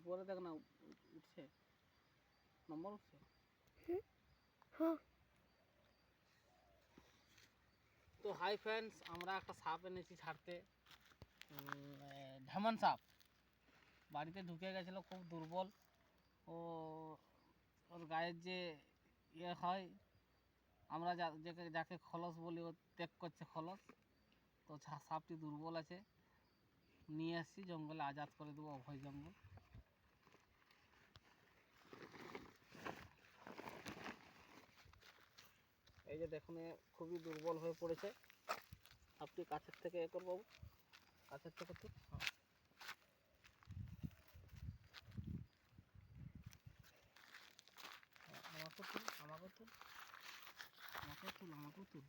উপরে দেখ না উঠছে, নম্বর উঠছে। হ্যাঁ তো হাই ফ্রেন্ডস, আমরা একটা সাপ এনেছি ছাড়তে, ঢেমন সাপ। বাড়িতে ঢুকে গেছিলো, খুব দুর্বল। ও ওর গায়ের যে ইয়ে হয়, আমরা যাকে খলস বলি, ও ত্যাগ করছে খলস। তো সাপটি দুর্বল আছে, নিয়ে আসছি জঙ্গলে, আজাদ করে দেবো, অভয় জঙ্গল। এই যে দেখুন, খুবই দুর্বল হয়ে পড়েছে সাপটি। কাছের থেকে এ করবো, কাছের থেকে তো আমাকেও তুল, আমাকেও তুল, আমাকেও তুল, আমাকেও তুল।